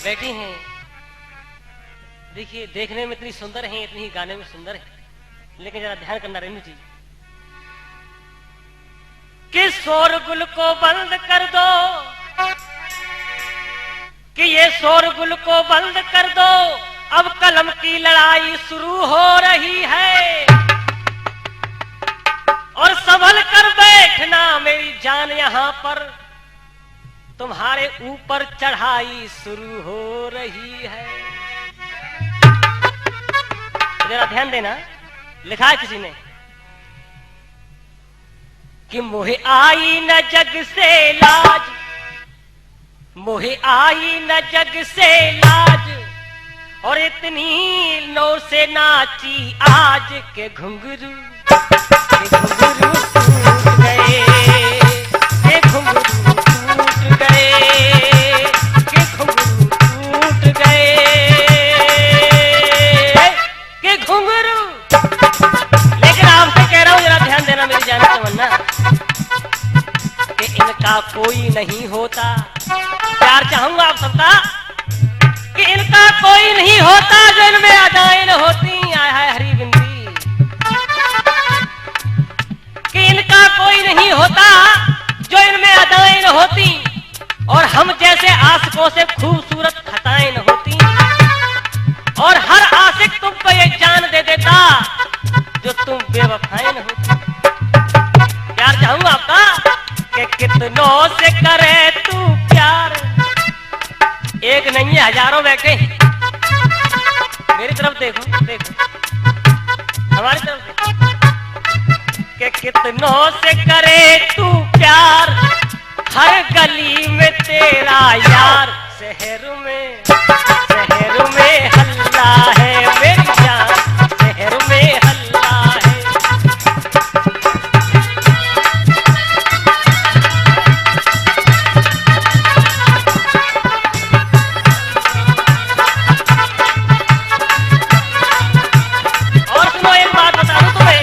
बैठी हैं, देखिए देखने में इतनी सुंदर हैं, इतनी ही गाने में सुंदर है, लेकिन जरा ध्यान करना रेणु जी कि शोरगुल को बंद कर दो, कि ये शोरगुल को बंद कर दो, अब कलम की लड़ाई शुरू हो रही है, और संभल कर बैठना मेरी जान, यहां पर तुम्हारे ऊपर चढ़ाई शुरू हो रही है। जरा ध्यान देना, लिखा है किसी ने कि मोहे आई न जग से लाज, मोहे आई न जग से लाज, और इतनी नो से नाची आज के घुंघरू टूट गए, के घुंघरू टूट गए, के घुंघरू टूट गए, के घुंघरू। लेकिन आपसे कह रहा हूं जरा ध्यान देना मेरी जान तमन्ना, कि इनका कोई नहीं होता, प्यार चाहूंगा आप सबका, कि इनका कोई नहीं होता जो इनमें अदाएं न होती, आय हाय हरी बिंदी, कि इनका कोई नहीं होता जो इनमें अदाएं न होती, और हम जैसे आशिकों से खूबसूरत खताएं न होती, और हर आशिक तुमको ये जान दे देता जो तुम बेवफाएं न होती। प्यार चाहूंगा आपका कि कितनों से करे तू प्यार, एक नहीं है हजारों बैठे, मेरी तरफ देखो देखो, हमारी तरफ देखो, कि कितनों से करे तू प्यार, हर गली में तेरा यार, शहर में हल्ला है मेरी जान, शहर में हल्ला है। और सुनो एक बात बता दूं तुम्हें,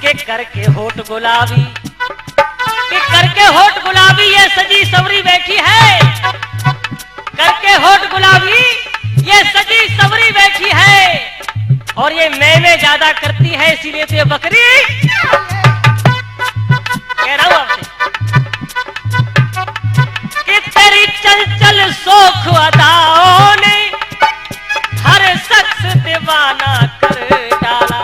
के करके होठ गुलाबी, कि करके होठ गुलाबी ये सजी सवरी बैठी है, करके होठ गुलाबी ये सजी सवरी बैठी है, और ये मैं ज्यादा करती है इसीलिए तो ये बकरी। कह रहा हूं आपसे कि तेरी चंचल सोख अदाओं ने हर शख्स दीवाना कर डाला,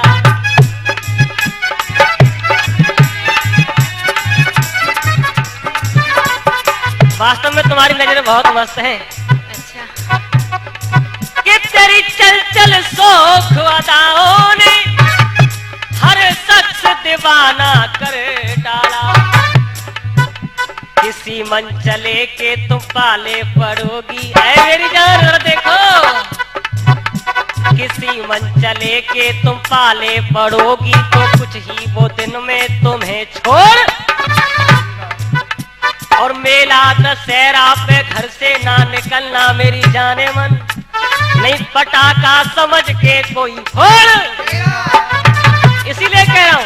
वास्तव में तुम्हारी नजरें बहुत मस्त हैं। अच्छा। कि तेरी चंचल सोख अदाओं ने हर शख्स दीवाना कर डाला, किसी मंचले के तुम पाले पड़ोगी, ऐ मेरी जान देखो, किसी मंचले के तुम पाले पड़ोगी, तो कुछ ही वो दिन में तुम्हें छोड़, और मेला दशहरा पे घर से ना निकलना मेरी जाने मन, नहीं पटाखा समझ के कोई फोड़। इसीलिए कह रहा हूं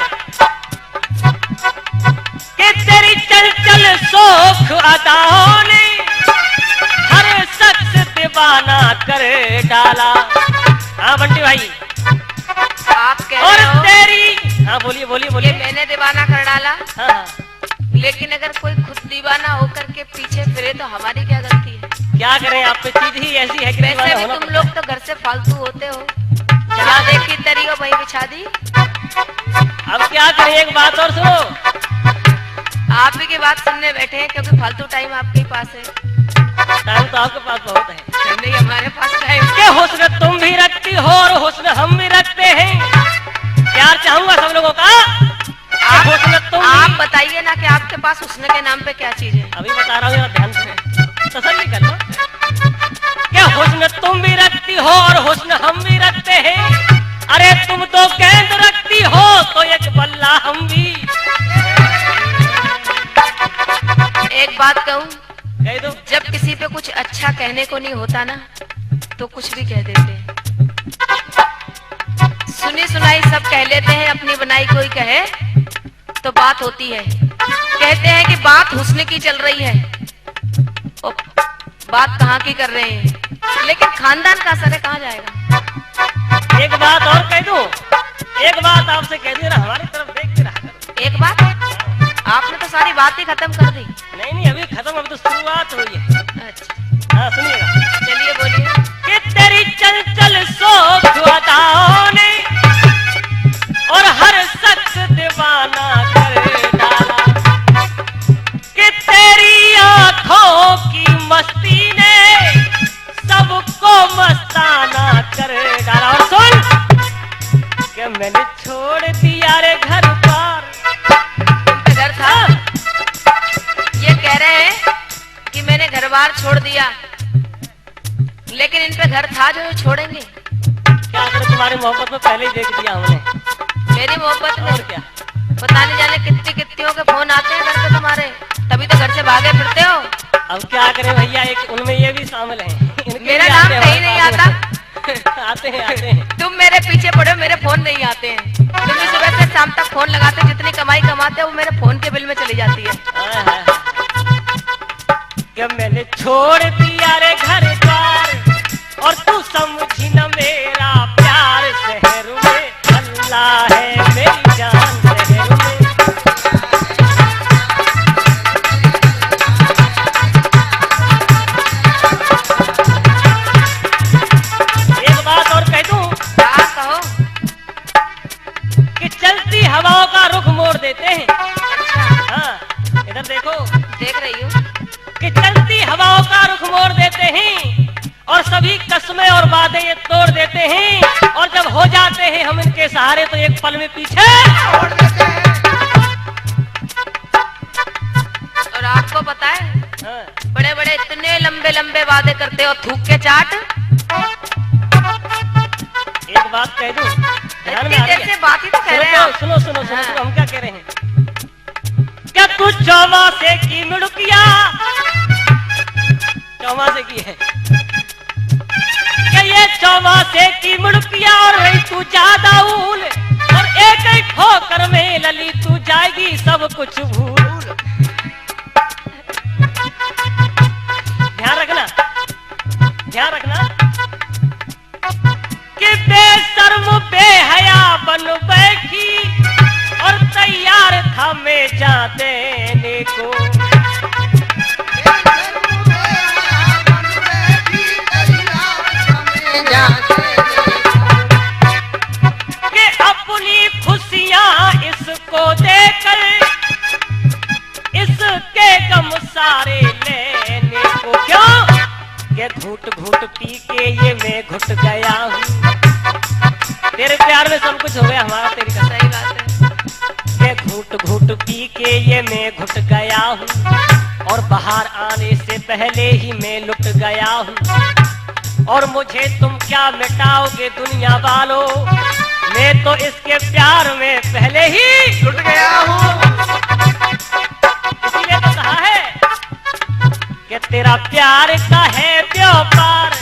कि तेरी चंचल सोख अदाओं ने हर शख्स दीवाना कर डाला। हाँ बंटी भाई आप कह रहे हो, और तेरी, हाँ बोलिए बोलिए बोलिए। मैंने दीवाना कर डाला, हाँ, लेकिन अगर कोई खुद दीवाना होकर के पीछे फिरे तो हमारी क्या गलती है? क्या करें, आप पे चीज ही ऐसी है कि वैसे भी तुम लोग तो घर से फालतू होते हो, जहाँ देखी तरी को वही बिछा दी। अब क्या करें, एक बात और सुनो, आप ही की बात सुनने बैठे हैं क्योंकि फालतू टाइम आपके पास है। टाइम तो आपके पास बहुत है, नहीं हमारे पास टाइम। के हुस्न तुम भी रखती हो और हुस्न हम भी रखते हैं, प्यार चाहूंगा सब लोगों का। आप बताइए ना कि आपके पास हुस्न के नाम पे क्या चीज है? अभी बता रहा हूँ, ध्यान से तसल्ली कर लो। क्या हुस्न तुम भी रखती हो और हुस्न हम भी रखते हैं, अरे तुम तो गेंद रखती हो तो एक बल्ला हम भी। एक बात कहूँ, कह दो। जब किसी पे कुछ अच्छा कहने को नहीं होता ना तो कुछ भी कह देते हैं। सुनी सुनाई सब कह लेते हैं, अपनी बनाई कोई कहे तो बात होती है। कहते हैं कि बात हुस्न की चल रही है, ओ, बात कहाँ की कर रहे हैं? लेकिन खानदान का असर है, कहाँ जाएगा? एक बात और कह दूं, एक बात आपसे कह दी ना, हमारी तरफ देख के रहा करो। एक बात, आपने तो सारी बात ही खत्म कर दी। नहीं नहीं, अभी खत्म, अभी तो शुरुआत हुई है। अच्छा, हाँ सुनिएगा। चलिए बोलिए। कि तेरी चंचल सोख अदाओं ने और हर शख्स दीवाना कर डाला, कि तेरी आंखों की मस्ती ने सबको मस्ताना कर डाला। और सुन कि मैंने छोड़ दिया रे घर पर। उनका घर था? ये कह रहे हैं कि मैंने घर बार छोड़ दिया, लेकिन इन पे घर था जो ये छोड़ेंगे। क्या करें, तुम्हारी मोहब्बत में पहले ही देख दिया हमने। मेरी मोहब्बत में और क्या, पता नहीं जाने कितनी कितनियों के फोन आते हैं घर पे तुम्हारे, तभी तो घर से भागे फिरते हो। अब क्या करें भैया, एक उनमें ये भी शामिल है। इनके मेरा भी नाम आते हैं कहीं नहीं हमारे आता। पास में। आते हैं आते हैं। तुम मेरे पीछे पड़े हो, मेरे फोन नहीं आते हैं। तुम भी सुबह से शाम तक फोन लगाते हो, जितनी कमाई कमाते हो वो मेरे फोन के बिल में चली जाती है। हाय, हाय, हाय। कि मैंने छोड़ दिया रे घर द्वार और तू समझी न मेरा प्यार। शहर में अल्लाह है मेरी जान, शहर में। एक बात और कह दूं, क्या कहो? कि चलती हवाओं का रुख मोड़ देते हैं। अच्छा, हाँ, इधर देखो, देख रही हूँ। कि चलती हवाओं का रुख मोड़ देते हैं और सभी कस्में और वादे ये तोड़ देते हैं, और जब हो जाते हैं हम इनके सहारे तो एक पल में पीछे छोड़ देते हैं। और आपको पता है, हाँ, बड़े बड़े इतने लंबे लंबे वादे करते हो, थूक के चाट। एक बात कह दूं, ध्यान में इतनी आ देर रही से है? बात ही तो कर रहे हैं आप। सुनो सुनो सुनो हाँ। सुनो, हम क्या कह रहे हैं? क्या तू चौमासे की मुड़किया, चौमासे की है क्या ये चौमासे की मुड़किया, और रही तू ज्यादा ऊल, और एक ही ठोकर में लली तू जाएगी सब कुछ भूल। ध्यान रखना, ध्यान रखना कि बेशर्म बेहया बन बैठी और तैयार था मैं जा देने को। कि अपनी खुशियां इसको देकर इसके गम सारे लेने को। क्यों? कि घूट घूट पी के ये मैं घुट गया हूँ। तेरे प्यार में सब कुछ हो गया हमारा, तेरी का सही बात है। कि घूट घूट पी के ये मैं घुट गया हूँ, और बाहर आने से पहले ही मैं लुट गया हूँ। और मुझे तुम क्या मिटाओगे दुनिया वालों, मैं तो इसके प्यार में पहले ही लुट गया हूँ। इसीलिए तो कहा है कि तेरा प्यार का है व्यापार।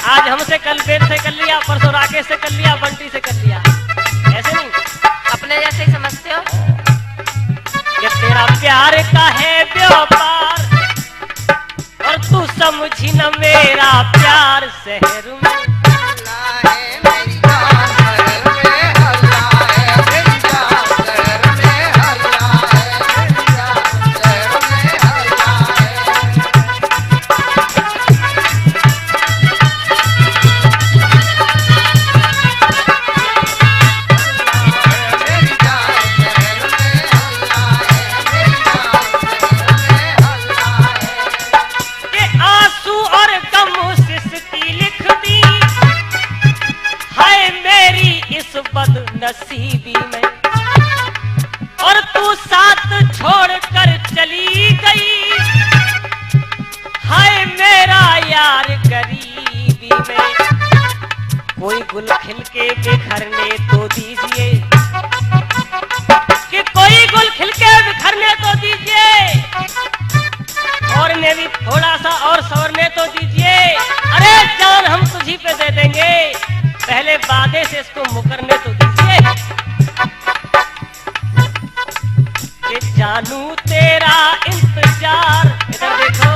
आज हमसे, कल वेद से कर लिया, परसों राकेश से कर लिया, बंटी से कर लिया, ऐसे नहीं। अपने जैसे ही समझते हो। कि तेरा प्यार का है व्यापार और तू समझी न मेरा प्यार। शहर में नसीबी में, और तू साथ छोड़कर चली गई। हाय मेरा यार गरीबी में, कोई गुल खिल के बिखरने तो दीजिए, कि कोई गुल खिल के बिखरने तो दीजिए, और मैं भी थोड़ा सा और संवरने तो दीजिए। अरे जान हम तुझी पे दे देंगे, पहले वादे से इसको मुकरने तो दीजिए। कि जानू तेरा इंतजार, इधर देखो,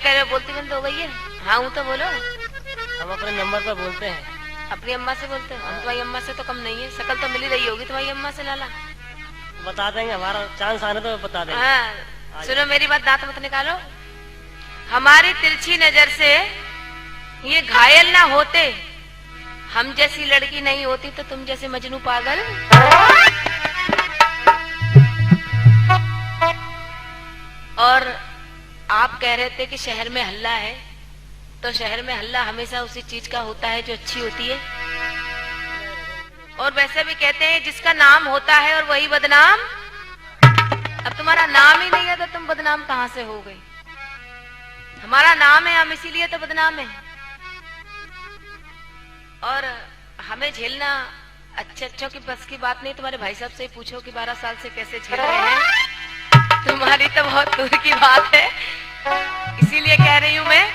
कह रहे हो, बोलती बंद हो गई है? हाँ हूँ तो बोलो। हम अपने नंबर पर बोलते हैं। अपनी अम्मा से बोलते हो? हम तुम्हारी अम्मा से तो कम नहीं है, शकल तो मिली रही होगी तुम्हारी अम्मा से लाला। बता देंगे, हमारा चांस आने तो बता देंगे। हाँ सुनो मेरी बात, दांत मत निकालो। हमारी तिरछी नजर से ये घायल ना होते, हम जैसी लड़की नहीं होती तो तुम जैसे मजनू पागल। और आप कह रहे थे कि शहर में हल्ला है, तो शहर में हल्ला हमेशा उसी चीज का होता है जो अच्छी होती है। और वैसे भी कहते हैं जिसका नाम होता है और वही बदनाम। अब तुम्हारा नाम ही नहीं है तो तुम बदनाम कहां से हो गए? हमारा नाम है, हम इसीलिए तो बदनाम है। और हमें झेलना अच्छे की बस की बात नहीं। तुम्हारे भाई साहब से ही पूछो कि 12 साल से कैसे झेल रहे हैं। तुम्हारी तो बहुत दूर की बात है, इसीलिए कह रही हूं मैं।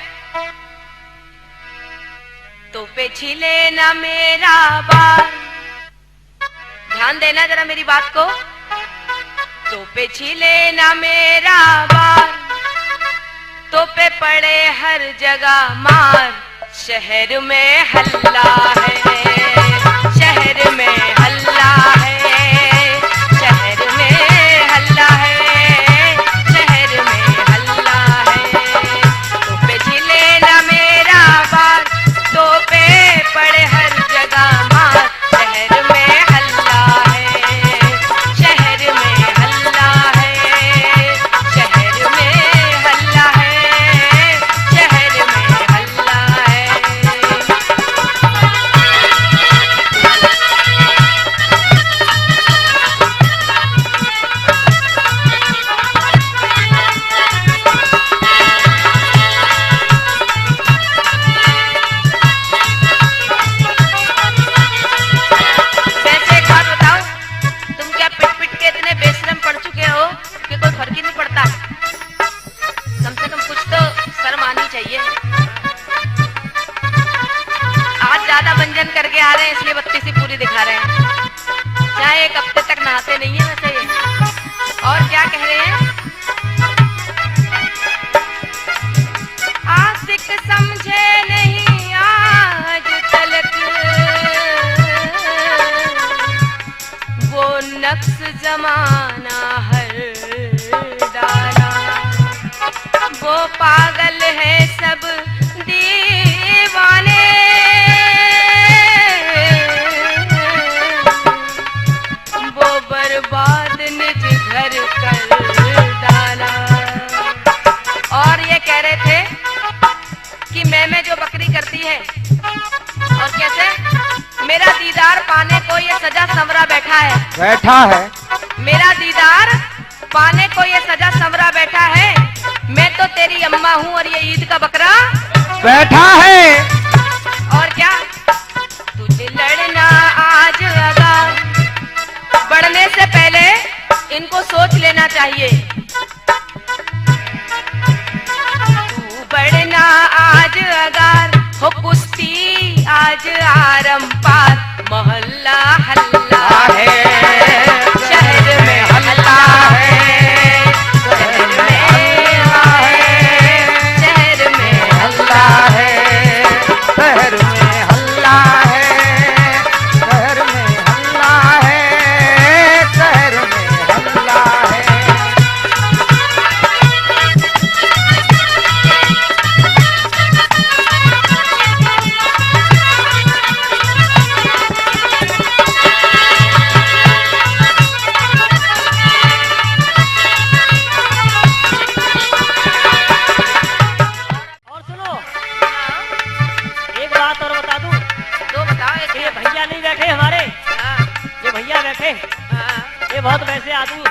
तो पे छिले ना मेरा बार, ध्यान देना जरा मेरी बात को। तो पे छिले ना मेरा बार, तो पे पड़े हर जगह मार। शहर में हल्ला है, शहर में हल्ला है, शहर में हल्ला है, शहर में हल्ला है। तो पे झिले ना मेरा बार, तो पे पड़े हर जगह मार। शहर में हल्ला है, शहर में हल्ला है, शहर में हल्ला है, शहर में हल्ला है। वैसे एक बात बताओ, तुम क्या पिट पिट के इतने बेशरम पड़ चुके हो कि कोई फर्क ही नहीं पड़ता? कम से कम कुछ तो शर्म आनी चाहिए। आज ज्यादा मंजन करके आ रहे हैं इसलिए बत्ती सी पूरी दिखा रहे हैं। चाहे एक हफ्ते तक नहाते नहीं है वैसे ये। और क्या कह रहे हैं? आशिक समझे नहीं आज तलक वो नक्श जमाना हर डाला। वो पागल है सब दीवाने, वो बर्बाद निज घर कर डाला। और ये कह रहे थे कि मैं जो बकरी करती है। और कैसे? मेरा दीदार पाने को ये सजा समरा बैठा है। मेरा दीदार पाने को ये सजा समरा बैठा है। मैं तो तेरी अम्मा हूँ और ये ईद का बकरा बैठा है। और क्या? तुझे लड़ना आज लगा, बढ़ने से पहले इनको सोच लेना चाहिए। तू बढ़ना आज अगार हो, कुश्ती आज आरम पार। मोहल्ला हल्ला है, शहर में हल्ला है, शहर में शहर में हल्ला है, शहर में हल्ला है, शहर में हल्ला है, शहर में हल्ला है। और सुनो, एक बात और बता दूं। तो बताओ एक ये भैया नहीं बैठे हमारे, हाँ, ये भैया बैठे, हाँ, ये बहुत वैसे आदमी,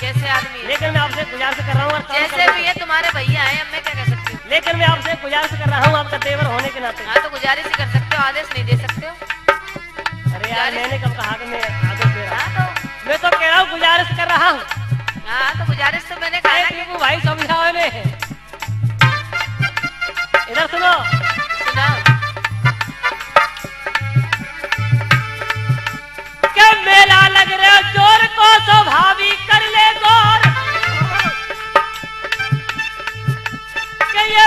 कैसे आदमी है? लेकिन मैं आपसे गुजारिश कर रहा हूँ और काम जैसे करने भी है तुम्हारे भैया है, अब मैं क्या कह सकती हूँ? को। लेकिन मैं आपसे गुजारिश कर रहा हूँ आपका देवर होने के नाते। हाँ तो गुजारिश ही कर सकते हो, आदेश नहीं दे सकते हो। अरे यार मैंने कब कहा कि मैं आदेश दे रहा हूँ? हाँ तो मैं तो कह रहा हूँ गुजारिश कर रहा हूँ। हाँ तो गुजारिश तो मैंने कहा अरे ना कि टीपू भाई समझाओ इन्हें। इधर सुनो, सुना। क्या मेला लग रहा जोर को स्वभावी कर ले गौर। कि ये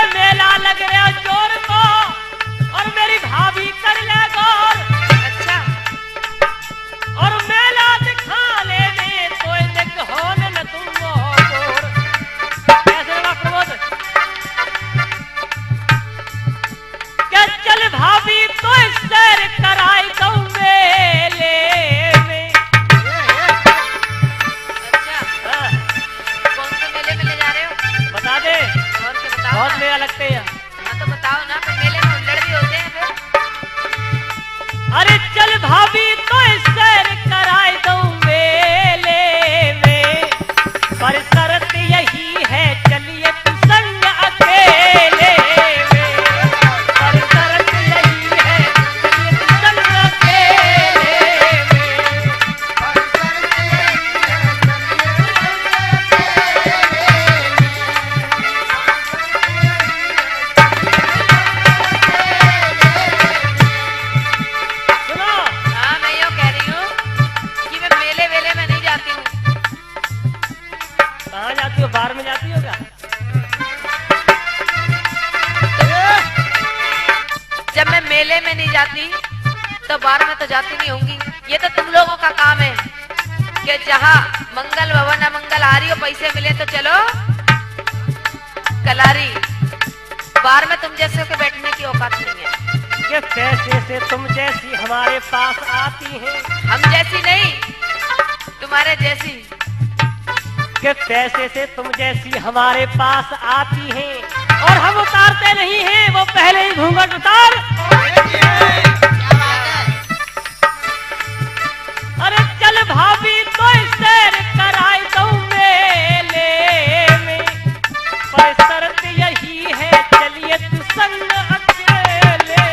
बहुत मेला लगते हैं। हाँ तो बताओ ना, फिर मेले में उल्लड़ भी होते हैं फिर। अरे चल भाभी तो सैर कराए दो मेले में, पर शर्त यही है चलिए तू संग अकेले में, पर शर्त यही है चलिए तू संग अकेले में। सुनो, हाँ मैं यूँ कह रही हूँ कि मैं मेले वेले में नहीं जाती हूँ। कहाँ जाती हो? बाहर में जाती हो क्या? जब मैं मेले में नहीं जाती तो बार में तो जाती नहीं होंगी। ये तो तुम लोगों का काम है कि जहाँ मंगल भवन अमंगल हारी हो, पैसे मिले तो चलो कलारी। बार में तुम जैसे के बैठने की औकात नहीं है। कि पैसे से तुम जैसी हमारे पास आती हैं, हम जैसी नहीं, तुम्हारे जैसी। कि पैसे से तुम जैसी हमारे पास आती हैं, और हम उतारते नहीं हैं, वो पहले ही घूंघट उतार। अरे चल भाभी तो सैर कराए दो मेले में, पर शर्त यही है चलिए तू संग अकेले में।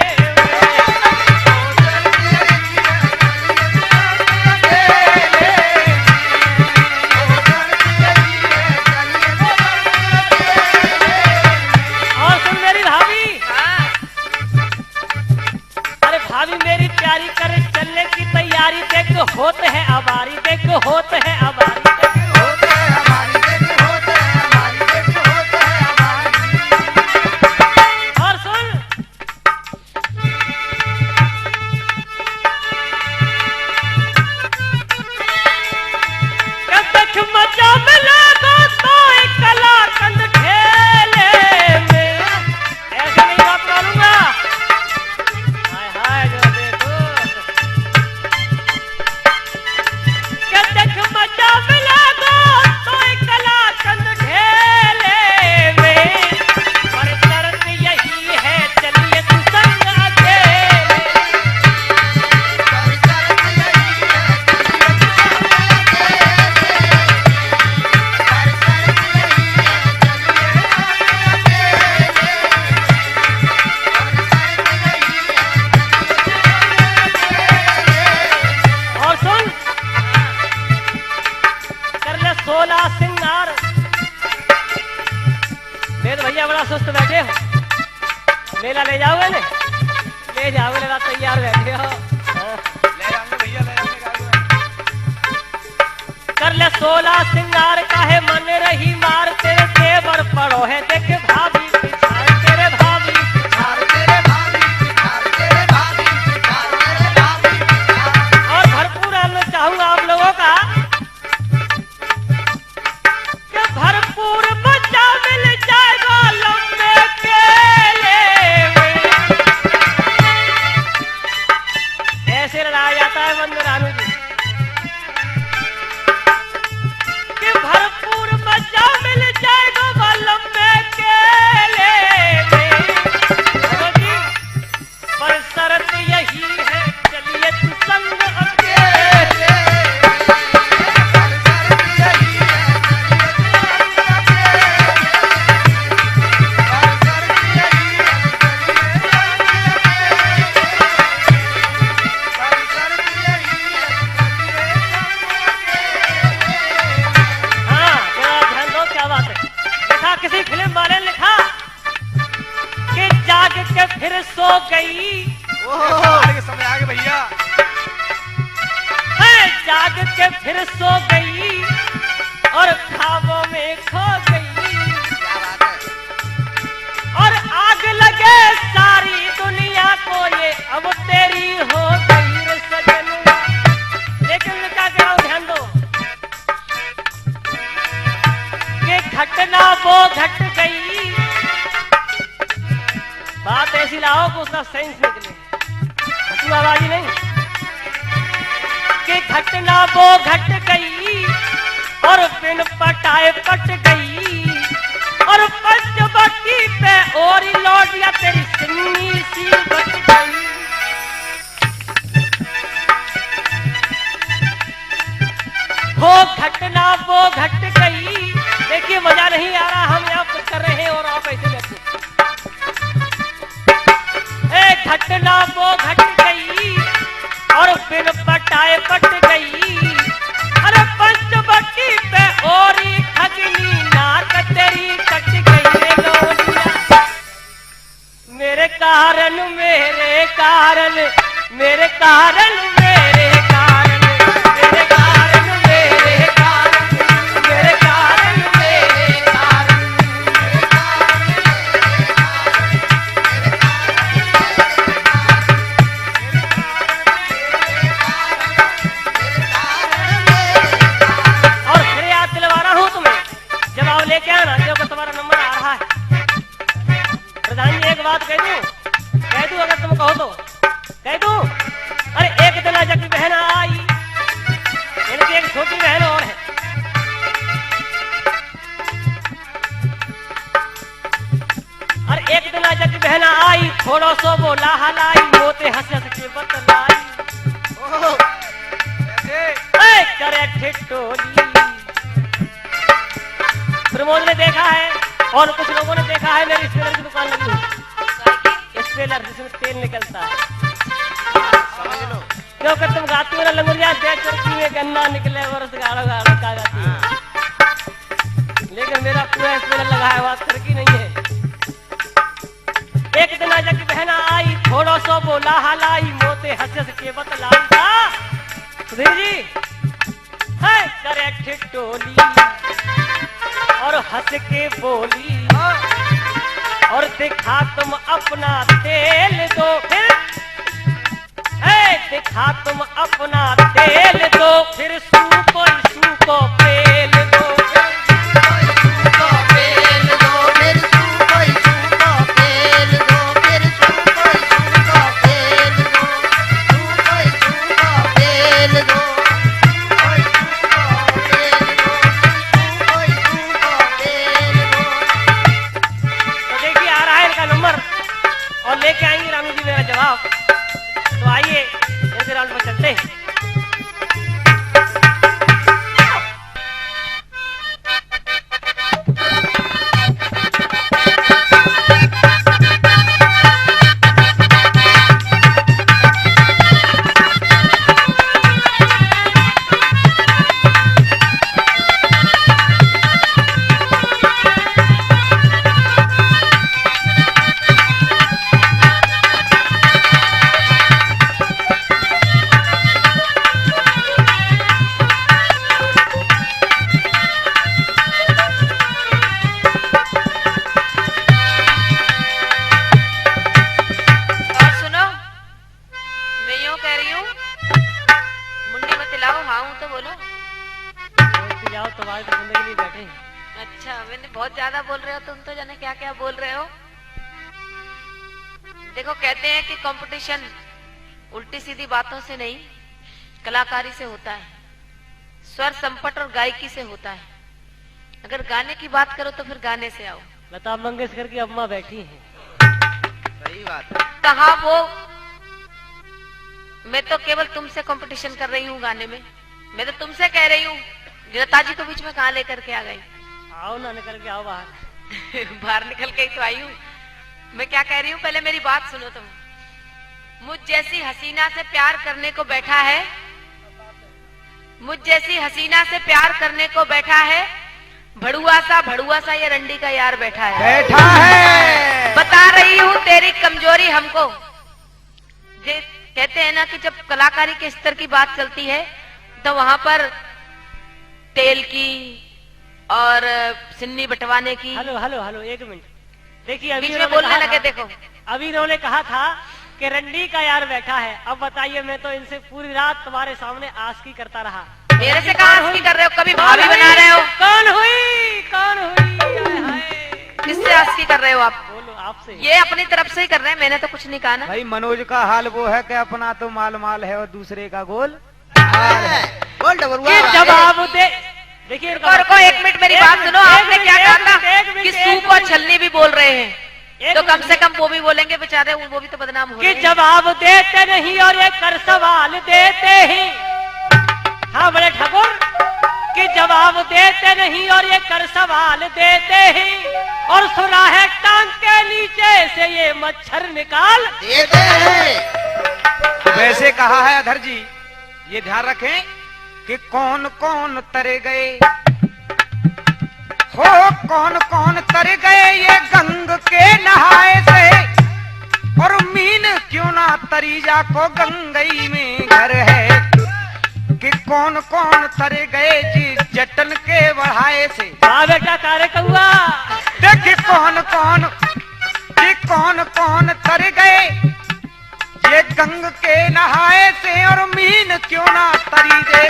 और सुन मेरी भाभी, हाँ अरे भाभी मेरी प्यारी करे चलने की तैयारी, देख होते हैं अबारी, देख होते हैं अबारी, देख होते हैं अबारी, देख होते हैं अबारी, देख होते हैं अबारी। और सुन, कब तक मजा मिला दोस्तों एक कलाकंद ठेले में, ऐसे नहीं बात मानूंगा। हाय हाय जो देखो, कब तक मजा मिला दोस्तों एक कलाकंद ठेले में, पर शर्त यही है चलिए तू संग अकेले। और सुन, कर ले 16 सिंगार। वेद भैया बड़ा सुस्त बैठे हो, मेला ले जाओगे ने? ले जाओगे, लेला तैयार बैठे हो। हाँ। कर ले 16 सिंगार काहे मन रही मार, तेरे तेवर पड़ो है देख भाभी पिछाड़, तेरे भाभी पिछाड़, तेरे भाभी पिछाड़, तेरे भाभी पिछाड़, तेरे भाभी पिछाड़। और भरपूर मैं चाहूंगा आप लोगों का कि भरपूर बच्चा मिल जाएगा लंबे केले में। ऐसे लड़ाया जाता है बंद रानू जी, कि भरपूर बच्चा मिल जाएगा वो लंबे केले में। भगत जी, पर शर्त यही है चलिए तू संग अकेले। हाँ, जरा ध्यान दो, क्या बात है। लिखा किसी फिल्म वाले ने लिखा कि जाग के फिर सो गई, समय आगे भैया। है जाग के फिर सो गई और ख्वाबों में खो गई, और आग लगे सारी दुनिया को ये अब तेरी हो गई रे सजनुआ। लेकिन क्या करो, ध्यान दो कि घटना वो घट गई, बात ऐसी लाओ कि उसका सेंस निकले, घटनाबाजी नहीं, कि घटना वो घट गई और बिन पटाए पट गई, और पंचवटी पे और ही लौट या तेरी सिन्नी सी बच गई। वो घटना वो घट गई। देखिए मजा नहीं आ रहा, हम यहाँ पर कर रहे हैं और आप ऐसे बैठे। घटना वो घट गई और बिन पटाए पट गई। अरे पंचवटी पे और ही खगनी नाक तेरी कट गई रे लोलिया। मेरे कारण मेरे कारण मेरे कारण मेरे कारण मेरे कारण मेरे कारण मेरे कारण मेरे कारण। और फिर याद दिलवा रहा हूं तुम्हें, जवाब लेके आना देखो तुम्हारा नंबर आ रहा है। प्रधान जी एक बात कह दूं अगर तुम कहो तो कह दूं। अरे एक दिन जब बहन आई, इनकी एक छोटी बहन और है। अरे एक दिन जब बहन आई, थोड़ा सो बोला हलाई, मोते हंस हंस के बतलाई। करे ठिठोली। प्रमोद ने देखा है और कुछ लोगों ने देखा है, मेरी स्पेलर की दुकान लगी हुई, स्पेलर जिसमें तेल निकलता है। समझ लो। क्योंकि तुम गाती हो ना लंगुरिया, देख चरखी में गन्ना निकले और उस गाढ़ो गाढ़ो का गाती है। लेकिन मेरा पूरा स्पेलर लगा है, बात चरखी नहीं है। एक दिन जब बहन आई, थोड़ा सो बोला हलाई, मोते हंस हंस के बतलाई था। सुधीर जी है करे ठिठोली और हंस के बोली, और दिखा तुम अपना तेल दो। फिर दिखा तुम अपना तेल दो, फिर सूको पेल दो। लेके आएंगे रानू जी मेरा जवाब। तो आइए इनके राउंड पर चलते हैं। बहुत ज्यादा बोल रहे हो तुम तो, जाने क्या क्या बोल रहे हो। देखो कहते हैं कि कंपटीशन उल्टी सीधी बातों से नहीं, कलाकारी से होता है, स्वर संपट और गायकी से होता है। अगर गाने की बात करो तो फिर गाने से आओ। लता मंगेशकर की अम्मा बैठी हैं। सही बात है। कहा वो, मैं तो केवल तुमसे कंपटीशन कर रही हूँ गाने में। मैं तो तुमसे कह रही हूँ, लता जी को बीच में कहाँ लेकर के आ गई। आओ ना, निकल के आओ बाहर। बाहर निकल के ही तो आई हूँ। मैं क्या कह रही हूँ, पहले मेरी बात सुनो तुम। मुझ जैसी हसीना से प्यार करने को बैठा है, मुझ जैसी हसीना से प्यार करने को बैठा है, भड़ुआ सा ये रंडी का यार बैठा है। बता रही हूँ तेरी कमजोरी हमको। कहते हैं ना कि जब कलाकारी के स्तर की बात चलती है तो वहां पर तेल की और सिन्नी बटवाने की। हेलो हेलो हेलो, एक मिनट देखिए, बीच में बोलने लगे। देखो अभी इन्होंने कहा था कि रंडी का यार बैठा है। अब बताइए, मैं तो इनसे पूरी रात तुम्हारे सामने आस्की करता रहा। मेरे से कहाँ आस्की कर रहे हो, कभी भाभी बना रहे हो। कौन हुई हाय हाय। किससे आस्की कर रहे हो आप? बोलो आपसे। ये अपनी तरफ से ही कर रहे हैं, मैंने तो कुछ नहीं कहा ना भाई। मनोज का हाल वो है कि अपना तो माल माल है और दूसरे का गोल। जवाब दे। देखिए रुको एक मिनट, मेरी बात सुनो। आपने क्या कहा था कि सूप और छलनी भी बोल रहे हैं। कम से कम वो भी बोलेंगे बेचारे, वो भी तो बदनाम हो कि रहे हैं। जवाब देते नहीं और ये कर सवाल देते ही। हाँ बड़े ठाकुर, कि जवाब देते नहीं और ये कर सवाल देते ही, और सुराहे टांग के नीचे से ये मच्छर निकाल देते हैं। तो वैसे कहा है अधर जी, ये ध्यान रखें कि कौन कौन तर गए हो, कौन कौन तर गए ये गंग के नहाए से, और मीन क्यों ना तरी जाको गंगई में घर है, कि कौन कौन तर गए जी जटन के बढ़ाए से। हाँ बेटा कार्य कहुआ, देख कौन कौन जी कौन कौन तर गए ये गंग के नहाए से, और मीन क्यों ना तरी दे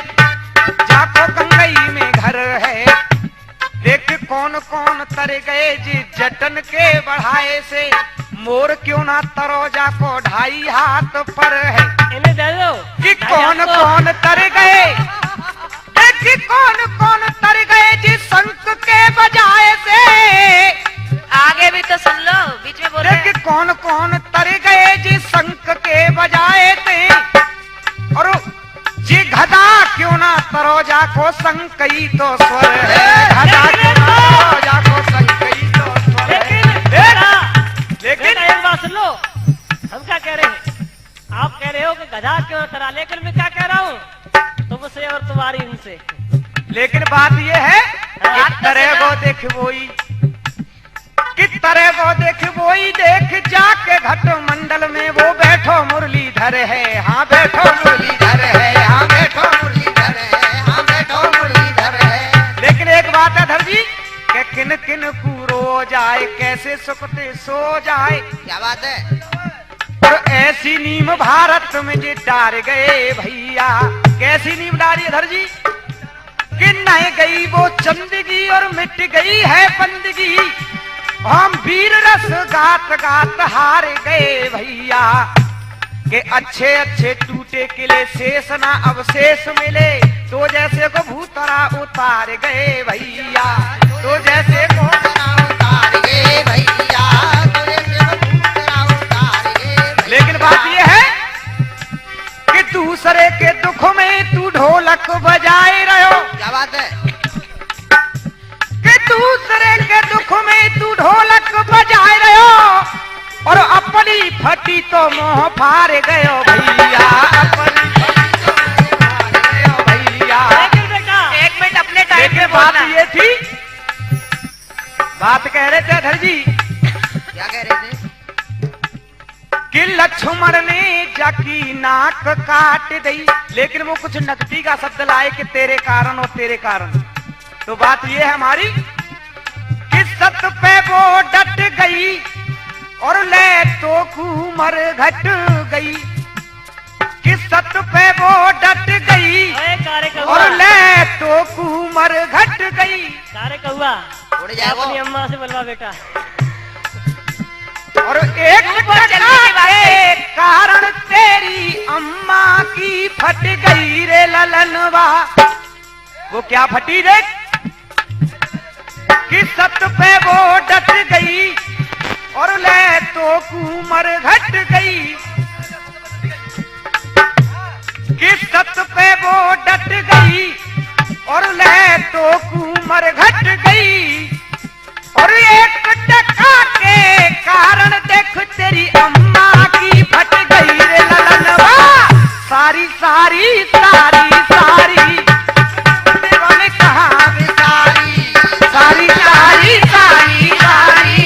जाको गंगई में घर है। देख कौन कौन तर गए जी जटन के बढ़ाए से, मोर क्यों ना तरो जाको ढाई हाथ पर है। इन्हें दे दो कि कौन कौन तर गए, देख कौन कौन तर गए जी शंख के बजाए से। आगे भी तो सुन लो, बीच में बोल रहे हैं। देख कौन कौन तर गए जी शंख के बजाए थे, और जी गधा क्यों ना तरो जाको संकई तो स्वर है, गधा क्यों ना तरो जाको संकई तो स्वर है। लेकिन एक बात सुन लो, हम क्या कह रहे हैं, आप कह रहे हो कि गधा क्यों तरा, लेकिन मैं क्या कह रहा हूँ, तुमसे और तुम्हारी उनसे। लेकिन बात ये है कि तरह को देख वोई, कि तरह को देख वोई, देख जाके घट मंडल में वो बैठो मुरलीधर है। हाँ बैठो मुरलीधर है, हाँ बैठो मुरलीधर है, हाँ बैठो मुरलीधर है। लेकिन एक बात है धर जी, कि किन किन को रो जाए, कैसे सुखते सो जाए। क्या बात है? और ऐसी नीम भारत में जी डार गए भैया, कैसी नीम डारी धर जी, कि नहीं गई वो चंदगी और मिट गई है बंदगी, हम वीर रस गात गात हार गए भैया, के अच्छे अच्छे टूटे किले शेष ना अवशेष मिले, तो जैसे को भूतरा उतार गए भैया, तो जैसे को उतार गए भैया, उतार गए। लेकिन बात यह है कि दूसरे के दुख में तू ढोलक बजाए रहो। क्या बात है? कि दूसरे के दुख में तू ढोलक बजाए रहो, और अपनी फटी तो मोह फार गयो भैया, अपनी फटी तो मोह फार गयो भैया। लेकिन बेटा एक मिनट अपने टाइम पे लेकिन बात बोलना। ये थी, बात कह रहे थे अधर जी, क्या कह रहे थे? कि लक्ष्मण ने जाकी नाक काट दी, लेकिन वो कुछ नकदी का शब्द लाए कि तेरे कारण और तेरे कारण। तो बात ये है हमारी कि सत पे वो डट गई, और ले तो कुमर घट गई, कि सत पे वो डट गई, अरे कार्य कहुआ, और ले तो कुमर घट गई। कार्य कहुआ, उड़ जाएगा। अपनी अम्मा से बोलवा बेटा। और एक टका के कारण तेरी अम्मा की फट गई रे ललनवा, वो क्या फटी रे, कि सत पे वो डट गई, और ले तो कुमर घट गई, कि सत पे वो डट गई, और ले तो कुमर घट गई, और एक टका के कारण देख तेरी अम्मा की फट गई रे ललनवा, सारी सारी सारी सारी ने कहा सारी सारी सारी सारी सारी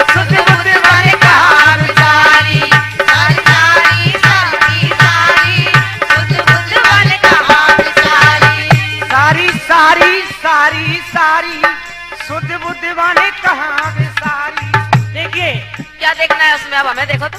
सुध बुध ने कहा सारी सारी सारी सारी सारी सुध बुध वाले कहा सारी सारी सारी सारी सारी सुध बुध ने कहा सारी। देखिए क्या देखना है उसमें, अब हमें देखो तो।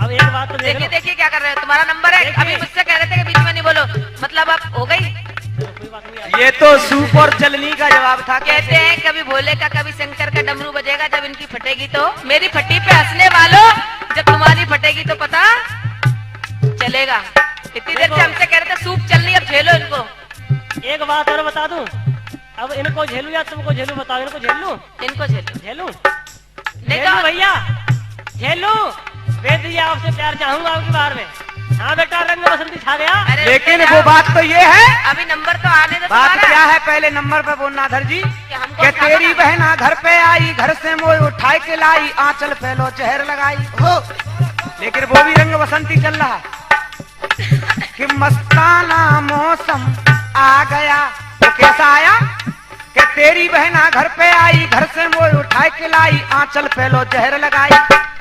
अब एक बात तो देख देखिए लो, देखिए क्या कर रहे हो, तुम्हारा नंबर है। देखिए। अभी मुझसे कह रहे थे कि बीच में नहीं बोलो, मतलब अब हो गई। कोई बात नहीं है। ये तो सूप और चलनी का जवाब था। कहते हैं कभी भोले का कभी शंकर का डमरू बजेगा, जब इनकी फटेगी तो। मेरी फटी पे हंसने वालों, जब तुम्हारी फटेगी तो पता चलेगा। इतनी देर से हमसे कह रहे थे सूप चलनी, अब झेलो इनको। एक बात और बता दूं, अब इनको झेलू या तुमको झेलू, बताओ। इनको झेल लूं, इनको झेलो। झेलूं, नहीं झेलूं तो भैया, झेलू वेद जी आपसे प्यार चाहूंगा आपकी बार में। हाँ बेटा रंग बसंती छा गया। अरे लेकिन रुक वो जाओ। बात तो ये है, अभी नंबर तो आने दो बात तुम्हारा। क्या है पहले नंबर पे बोलना धर जी कि हमको कि क्या तेरी पता? बहना घर पे आई, घर से मोय उठाए के लाई, आंचल फैलो जहर लगाई। हो लेकिन वो भी रंग बसंती चल रहा कि मस्ताना मौसम आ गया। वो कैसा आया कि तेरी बहना घर पे आई, घर से मोय उठाए के लाई, आंचल फैलो जहर लगाई।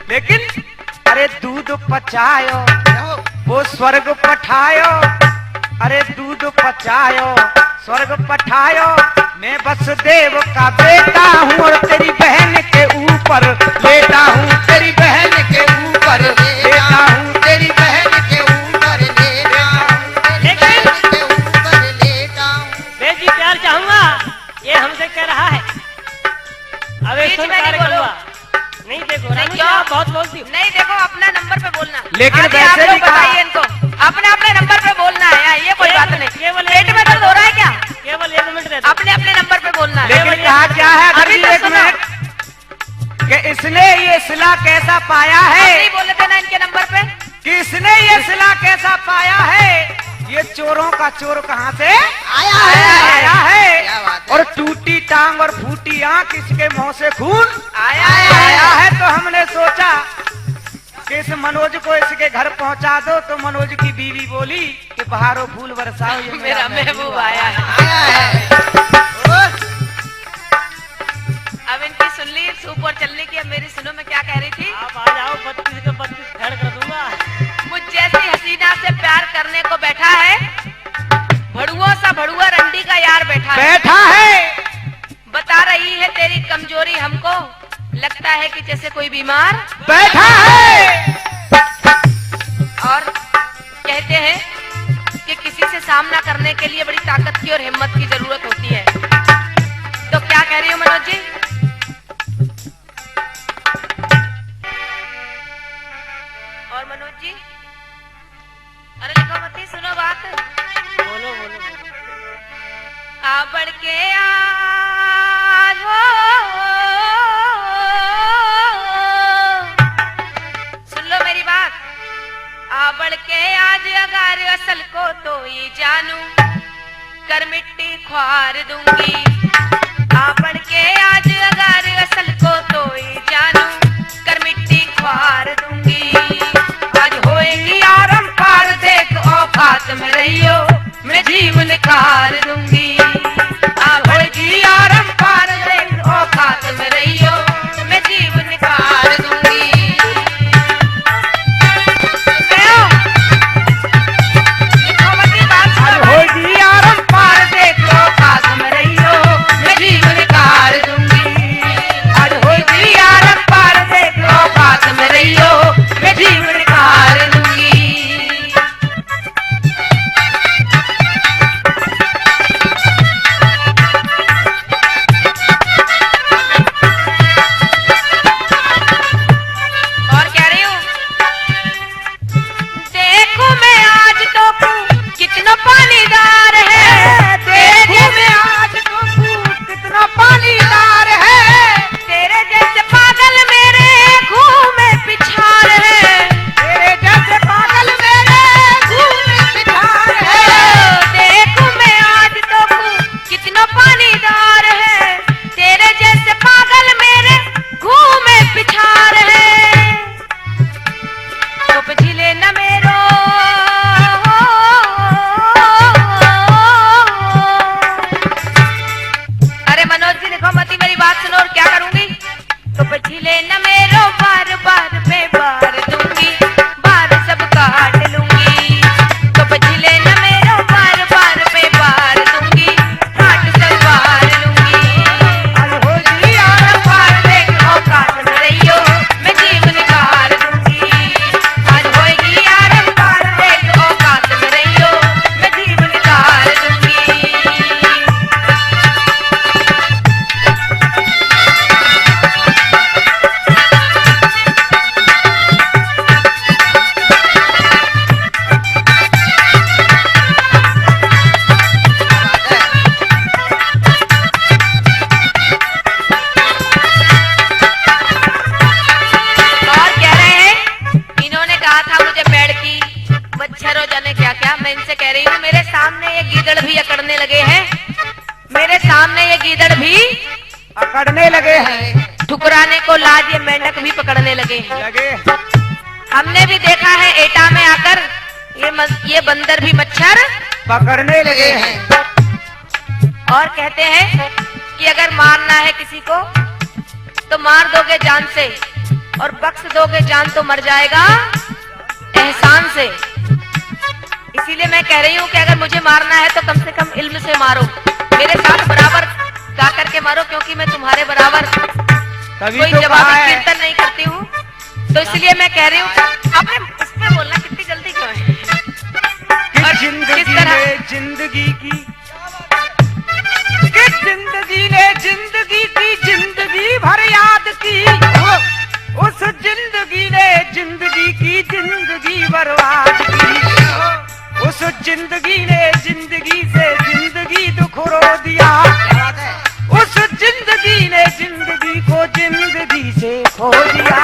लेकिन अरे दूध पचायो हो वो स्वर्ग पठायो, अरे दूध पचायो स्वर्ग पठायो। मैं बस देव का बेटा हूँ और तेरी बहन के ऊपर लेटा हूँ, तेरी बहन के ऊपर लेटा हूँ। तेरी बहन के ऊपर लेटा हूँ, तेरी बहन के ऊपर लेटा हूँ। वेद जी प्यार चाहूंगा ये हमसे कह रहा है। अब एक बीच सुन में नहीं कार्य बोलो। करूंगा। नहीं देखो नहीं, रानू जी क्यों? आप बहुत बोलती हो। नहीं देखो अपना नंबर पे बोलना। लेकिन आगे वैसे आप लोग भी कहा- बताइए इनको अपने अपने नंबर पे बोलना है। ये कोई बात नहीं। केवल पेट में दर्द हो रहा है क्या? केवल 1 मिनट दे दो। अपने अपने नंबर पे बोलना है। लेकिन कहा क्या है धर अभी जी तो एक सुनो। मिनट कि इसने ये सिला कैसा पाया नहीं है, बोले थे ना इनके नंबर पे। कि इसने ये सिला कैसा पाया है। ये चोरों का चोर कहाँ से आया आया है। है। क्या बात है। और टूटी टांग और फूटी आंख, इसके मुंह से खून आया आया है। तो हमने सोचा कि इस मनोज को इसके घर पहुंचा दो। तो मनोज की बीवी बोली कि बहारो फूल बरसाओ, ये मेरा महबूब आया है। आया है। हो अब इनकी सुन ली सूप और चलने की। अब मेरी सुनो मैं क्या कह रही थी। आप आ जाओ 32 के 32 खड़ कर दूंगा। मुझ जैसी हसीना से प्यार करने को बैठा है, भड़ुओं सा भड़ुआ रंडी का यार बैठा है। बैठा है, बता रही है तेरी कमजोरी हमको, लगता है कि जैसे कोई बीमार। बैठा है। और कहते हैं कि किसी से सामना करने के लिए बड़ी ताकत की और हिम्मत की जरूरत होती है। तो क्या कह रही हो मनोज जी? और मनोज जी अरे लिखो मत ही, सुनो बात। बोलो बोलो बोलो। आ बढ़ के आज हो, सुन लो मेरी बात। आ बढ़ के आज अगर असल को तो ये जानू, कर मिट्टी ख्वार दूंगी। आ बढ़ के आज अगर असल को तो ये जानू, कर मिट्टी ख्वार दूंगी। आज होएगी आरम पार देख औकात में रहियो, मैं जीव निखार दूंगी। आ होएगी आरम पार देख औकात में रहियो, मैं जीव निखार दूंगी। गयो? लिखो मत ये बात, सुनो आज भाई। होगी आरम पार देख लो औकात में रहियो, मैं ये गीदड़ भी पकड़ने लगे हैं, ठुकराने को लाज ये मेंढक भी पकड़ने लगे हैं। लगे। हमने भी देखा है एटा में आकर ये बंदर भी मच्छर पकड़ने लगे हैं। और कहते हैं कि अगर मारना है किसी को तो मार दोगे जान से और बख्श दोगे जान तो मर जाएगा एहसान से। इसीलिए मैं कह रही हूँ कि अगर मुझे मारना है तो कम से कम इल्म से मारो, मेरे साथ बराबर गा करके मारो, क्योंकि मैं तुम्हारे बराबर कोई तो जवाबी कीर्तन नहीं करती हूँ। तो इसलिए मैं कह रही हूँ आपने इसमें बोलना कितनी जल्दी क्यों है? और किस तरह जिंदगी की कि जिंदगी ने जिंदगी की जिंदगी भर याद की, उस जिंदगी ने जिंदगी की जिंदगी बर्बाद की, उस जिंदगी ने जिंदगी से जिंदगी दुख रो दिया, उस जिंदगी ने जिंदगी को जिंदगी से खो दिया।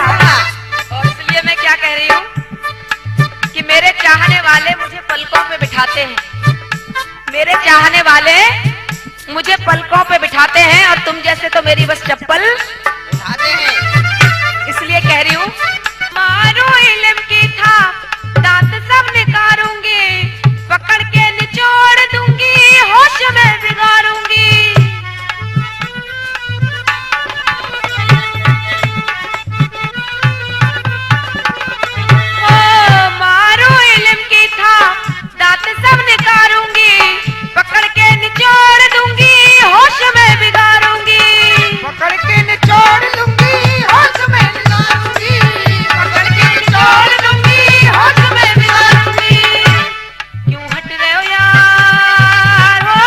और इसलिए मैं क्या कह रही हूँ कि मेरे चाहने वाले मुझे पलकों पे बिठाते हैं, मेरे चाहने वाले मुझे पलकों पे बिठाते हैं और तुम जैसे तो मेरी बस चप्पल उठाते हैं। इसलिए कह रही हूँ मारो इल्म की था दांत सब निकारूंगी, पकड़ के निचोड़ दूंगी, होश में बिगाड़ूंगी। ओ मारो इल्म की था दांत सब निकारूंगी, पकड़ के निचोड़ दूंगी, होश में बिगाड़ूंगी। पकड़ के निचोड़ लूंगी, होश में निकालूंगी, पकड़ के निचोड़ दूंगी, होश में बिगाड़ूंगी। क्यों हट रहे हो यार हो?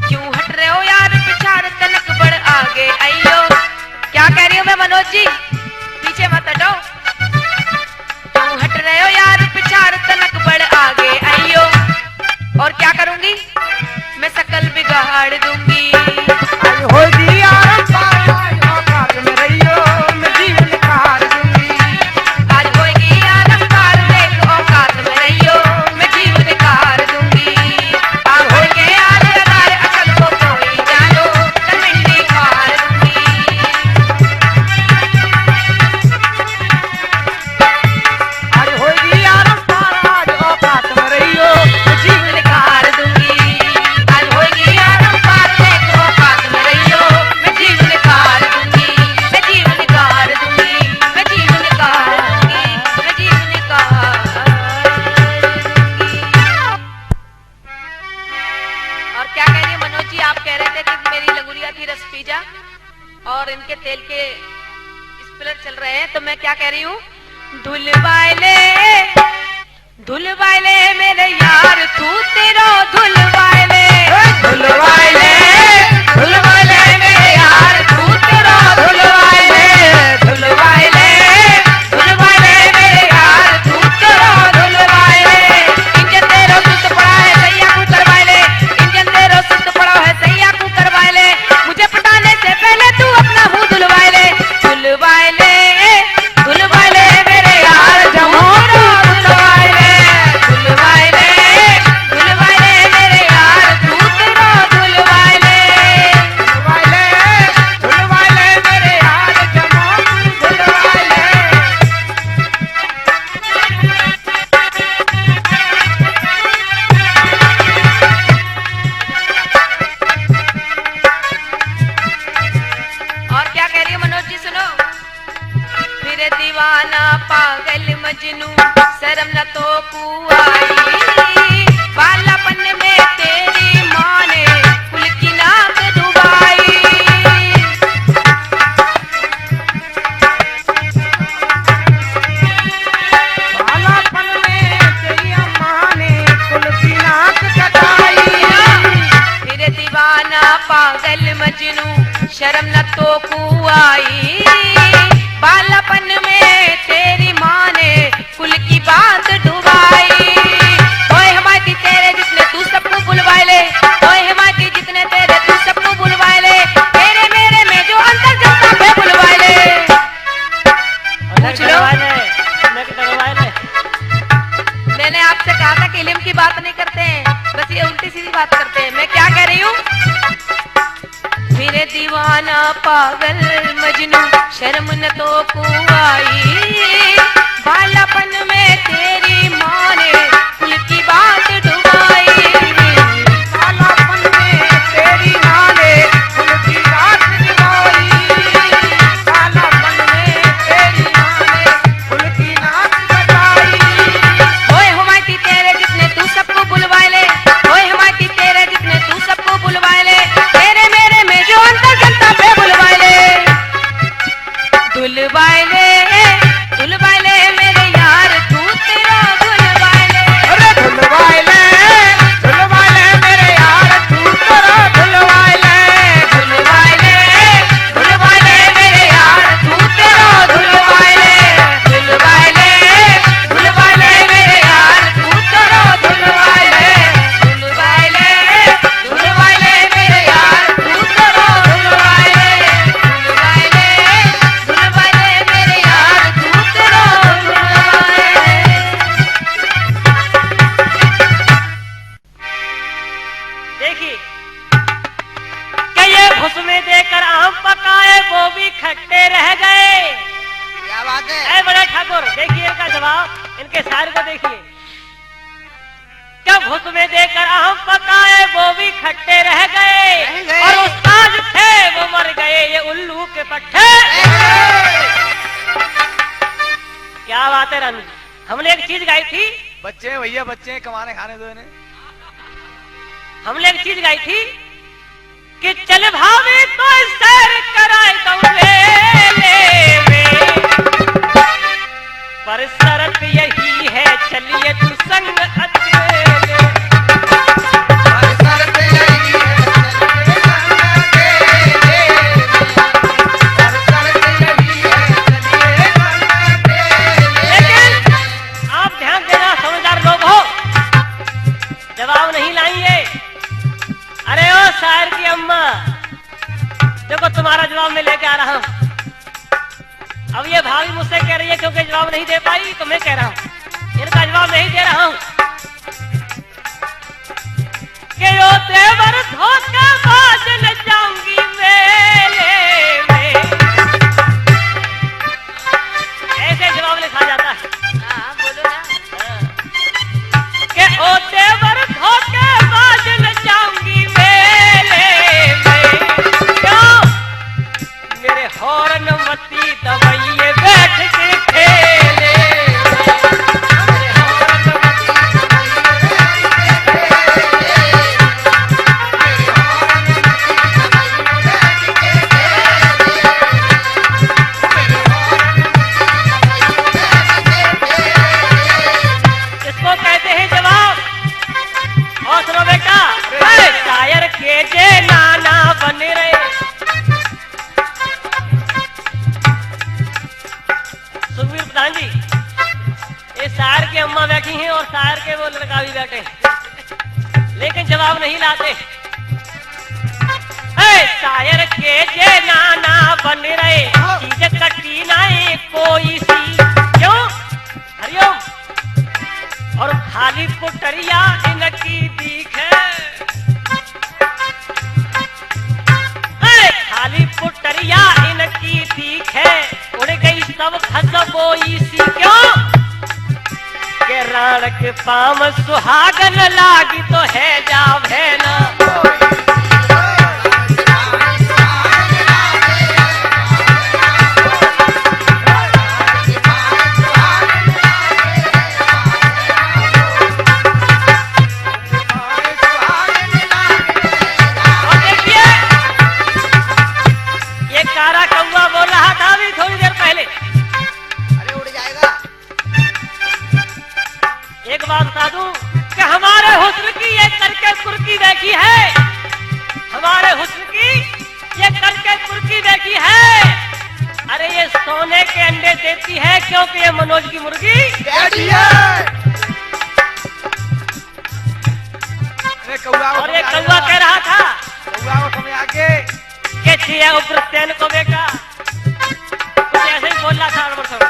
क्यों हट रहे हो यार? पिछाड़ तनक बढ़ आगे आइयो। क्या कह रही हूँ मैं मनोज जी? पीछे मत हटो। क्यों हट रहे हो यार? पिछाड़ तनक बढ़ आगे आइयो। और क्या करूंगी? मैं शकल बिगाड़ दूंगी। आज हो दिया औकात में रहियो, मैं जीवन निखार दूंगी। आज होएगी आदम पार देख औकात में रहियो, मैं जीव निखार दूंगी। आज होएगी आज लगार अकल को कोई जानो, तमिंडी खार दूंगी। आज हो दिया आज औकात में रहियो, मैं जीवन निखार दूंगी। आज होएगी आदम पार देख औकात में रहियो, मैं जीव निखार दूंगी। मैं जीव निखार दूंगी, मैं जीव निखार दूंगी, मैं जीव निखार दूंगी। और क्या कह रही है मनोज जी? आप कह रहे थे कि मेरी लगुरिया थी रस पीजा और इनके तेल के स्प्लर चल रहे हैं, तो मैं क्या कह रही हूँ? धुल वाले मेरे यार तू तेरो धुल वाले मेरे यार तू तेरो धुल वाले मेरे यार तू तेरो धुल वाले। इंजन तेरो सुस्त पड़ा है सैया को करवाले, इंजन तेरो सुस्त पड़ा है सैया को करवाले। मुझे पटाने से पहले तू अपना मुंह धुलवाले मेरे यार जमो धुलवाले मेरे यार तू तेरो धुलवाले। मेरे यार जमो धुलवाले। और क्या कह रही है मनोज जी? सुनो। फिर दीवाना पागल मजनू शर्म न तो कुआई, बालापन में तेरी माँ ने कुल की नाक डुबाई। बालापन में तेरी अम्मा ने कुल की नाक कटाई। फिर दीवाना पागल मजनू शर्म न तो कुआई, बालापन में तेरी माँ ने कुल की बात डुबाई। ओए हिमायती तेरे जितने तू सबको बुलवाए ले, ओए हिमायती जितने तेरे तू सबको बुलवाए ले, तेरे मेरे में जो अंतर जमता है बुलवाए ले। पूछ लो। मैंने आपसे कहा था कि इल्म की बात नहीं दीवाना पागल मजनू शर्म न तो को आई बालापन में तेरी माँ ने कुल की बात डुबाई कालापन में तेरी माँ ने कुल की बात डुबाई कालापन में तेरी माँ ने कुल की नाक बजाई ओए हमारी तेरे जितने तू सबको बुलवा ले ओए हमारी तेरे जितने तू सबको बुलवा ले तेरे मेरे में जो अंतर जनता पे बुलवा ले दुलवाले मेरे यार तू तेरा दुलवाले अरे धुलवाले धुलवाले मेरे यार तू तेरा धुलवाले दुलवाले मेरे यार तू तेरा दुलवाले दुलवाले मेरे यार तू तेरा दुलवाले दुलवाले मेरे यार तू तेरा दुलवाले दुलवाले मेरे यार तू तेरा दुलवाले। देखिए कि ये घुसमे देकर आम पकाए वो भी खट्टे रह गए। क्या बात है? ऐ बड़े ठाकुर देखिए इनका जवाब, इनके शायर को देखिए। क्या घुसमे देकर आम पकाए वो भी खट्टे रह गए और उस्ताद थे वो मर गए ये उल्लू के पट्टे। क्या बात है रानू जी, हमने एक चीज गाई थी, बच्चे हैं भैया, बच्चे हैं, कमाने खाने दो इन्हें। हमने एक चीज गाई थी कि चल भाभी तो सैर कराए तुम मेले में, पर शर्त यही है चलिए तू संग अकेले। हर सर पे यही है, चलिए संग अकेले। हर सर पे यही है, चलिए संग अकेले। लेकिन आप ध्यान देना समझदार लोग हो, जवाब नहीं लाएंगे। अरे ओ शायर की अम्मा, देखो तुम्हारा जवाब मैं लेके आ रहा हूं। अब ये भाभी मुझसे कह रही है क्योंकि जवाब नहीं दे पाई तो मैं कह रहा हूं, इनका जवाब नहीं दे रहा हूं कि यो तेवर धोखेबाज न जाऊंगी मेले में। ऐसे जवाब लिखा जाता है हाँ बोलो ना। कि ओ तेवर धोखेबाज न जाऊंगी मेले में। क्यों? मेरे हॉर्न मती दबाइए बैठ के खेले। मेरे हॉर्न मती इसको कहते हैं जवाब। और सुनो बेटा, अरे शायर के जे नाना बन रहे। सुखबीर प्रधान जी, ये शायर की अम्मा बैठी हैं और शायर के वो लड़का भी बैठे हैं, लेकिन जवाब नहीं लाते। शायर के जे नाना बन रहे, चीज कटी नाई कोई सी। क्यों? हरिओम। और खाली पुटरिया इनकी दीख है, खाली पुटरिया इनकी दीख है, उड़ गई सब खसबोई सी। क्यों? के राण के पाम सुहागन लागी तो है जा भैना। और देखिए ये कारा कौवा बोल रहा था अभी थोड़ी देर पहले। अरे उड़ जाएगा। एक बात बता दूं कि हमारे हुस्न की ये करके कुर्की देखी है, हमारे हुस्न की ये करके कुर्की देखी है। अरे ये सोने के अंडे देती है क्योंकि ये मनोज की मुर्गी बैठी है। अरे कौआ को और ये समझा कौवा कह रहा था कौआ को समझा के कि छिया उग्रसेन को बेटा, कुछ ऐसे ही बोल रहा था अड़बड़ थोड़ा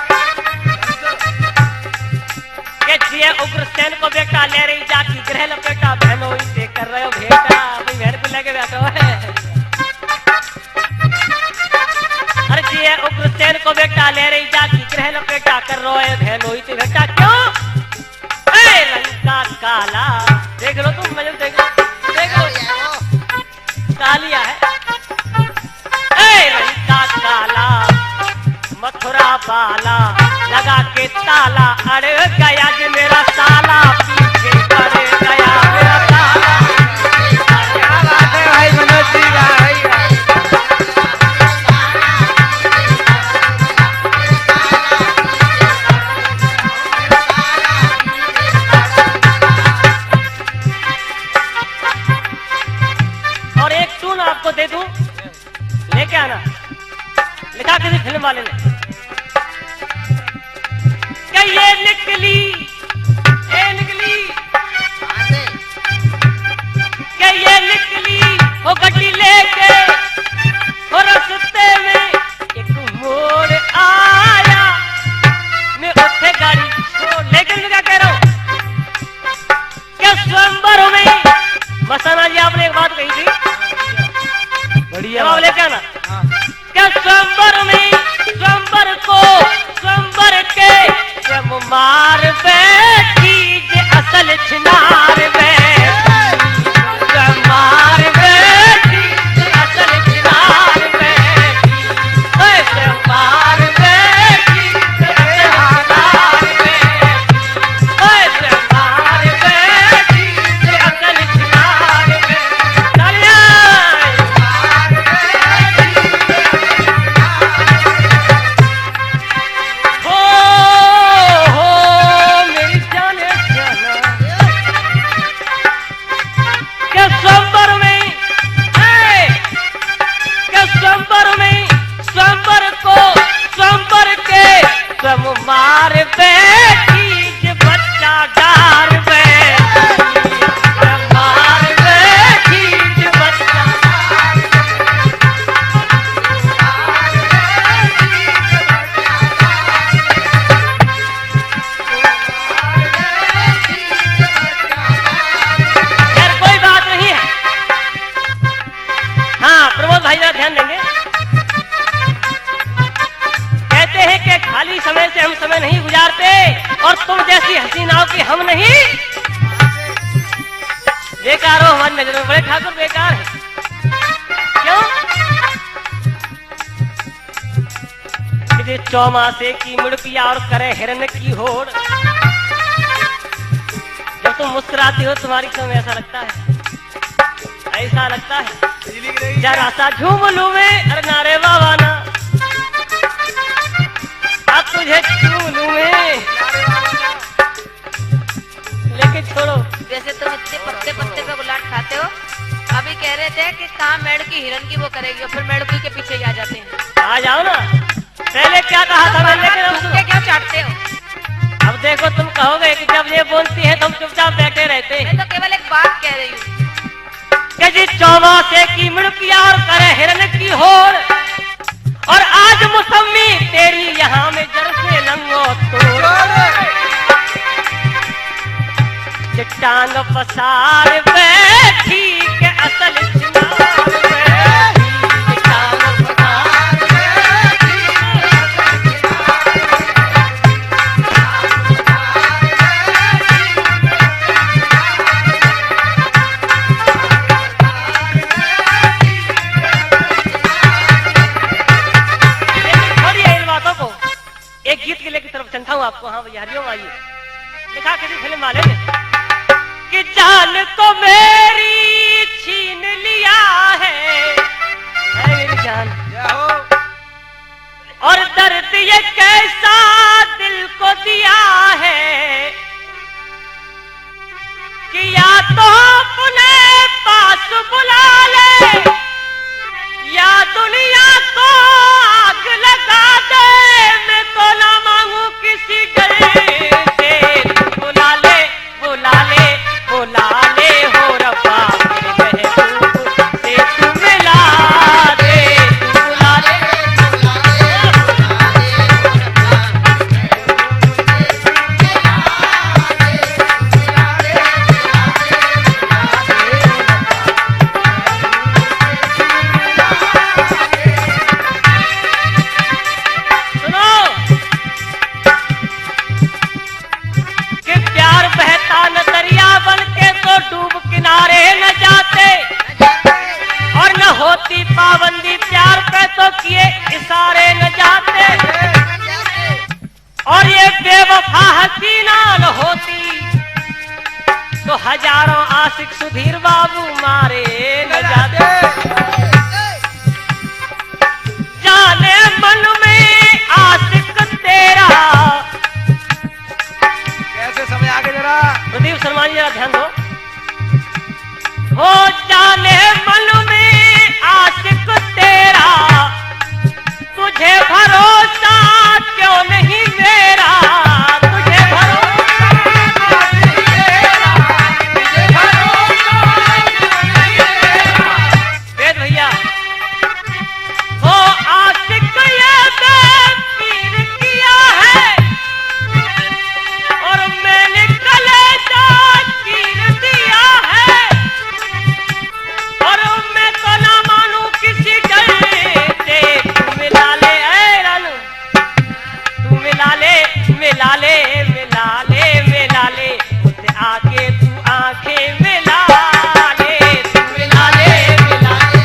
कि छिया उग्रसेन को बेटा ले रही जाती ग्रह लपेटा बहनों इसे कर रहे हो भेटा। भाई बहन को लेके बैठो है। रोए भैलोई ते घटा क्यों ए रंग का काला देख लो तुम मजे देख लो कालिया है ए रंग का काला मथुरा बाला लगा के ताला अरे गया जी मेरा साला पीछे अरे गया मेरा साला क्या बात है भाई मनोज जी भाई और एक टून आपको दे दूं लेके आना लिखा किसी फिल्म वाले ने कि ये निकली कि ये निकली वो गड्डी लेके वो रस्ते में एक मोड़ आया मैं उठे गाड़ी छोड़ लेकिन मैं क्या कह रहा हूं कि स्वयंवर में मसाना जी आपने एक बात कही थी बढ़िया जवाब लेके आना क्या स्वयंवर में स्वयंवर को स्वयंवर के जब मार बैठी जे असल छिनार बैठी जब मार बैठी जे असल छिनार बैठी ओए जब मार बैठी जे असल छिनार बैठी ओए जब मार बैठी जे असल छिनार बैठी तालियां हो मेरी जाने जाना क्या स्वयंवर में क्या स्वयंवर में स्वयंवर को स्वयंवर के स्वयं मार बैठी जे बच्चा डार बैठी स्वयं मार बैठी जे बच्चा खैर कोई बात नहीं है हाँ प्रमोद भाई जरा ध्यान देंगे कहते हैं कि खाली समय से हम समय नहीं गुजारते और तुम जैसी हसीनाओं की हम नहीं बेकार हो हमारी नजर में बड़े ठाकुर बेकार है क्यों कि चौमासे की मुड़पिया और करे हिरन की होड़ जब तुम मुस्कुराती हो तुम्हारी समय ऐसा लगता है जरा सा झूम लूं मैं अरे नारे बाबा ना अब तुझे चूम लूं मैं लेकिन छोड़ो वैसे तुम इतने पत्ते पत्ते पे गुलाट खाते हो अभी कह रहे थे कि कहाँ मेढ़ की हिरन की वो करेगी और फिर मेढ़की के पीछे ही आ जाते हैं। आ जाओ ना पहले क्या कहा था मैंने लेकिन अब तुम क्या चाटते हो? अब देखो तुम कहोगे कि जब ये बोलती है तो हम चुपचाप बैठे रहते हैं। मैं तो केवल एक बात कह रही हूँ कि जी चौमासे की मुड़किया और करे हिरन की होड़ और आज मौसमी तेरी यहाँ में जर से लंगो तोड़ चट्टान पसार बैठी के असल चिनार बैठी चट्टान पसार बैठी छोड़िए इन बातों को एक गीत के लेकर तरफ चलता हूँ आपको। हाँ भैया हरिओम आइए लिखा किसी फिल्म वाले ने कि जान को मेरी छीन लिया है मेरी जान और दर्द ये कैसा दिल को दिया है कि या तो अपने पास बुला ले या दुनिया को आग लगा दे मैं तो ना मांगू किसी गले से बुला ले बुला ले बुला ले हो रब्बा मेरे महबूब से होती पाबंदी प्यार पे तो किए इशारे न जाते, और ये बेवफा हसीना न होती तो हजारों आशिक सुधीर बाबू मारे न जाते। जाने मन में आशिक तेरा, कैसे समय आगे जरा प्रदीप शर्मा जी जरा ध्यान दो। हो जाने मन में आशिक तेरा, तुझे भरोसा क्यों नहीं मेरा, तुझे भरोसा वेद भैया। हो आशिक ये बेपीर किया है, और मैंने कलेजा चीर दिया है, और मैं तो ना मानू किसी डर से। तू मिला ले ऐ रन, तू मिला ले मिला ले मिला ले मिला ले, मुझसे आके तू आंखें मिला ले, तू मिला ले मिला ले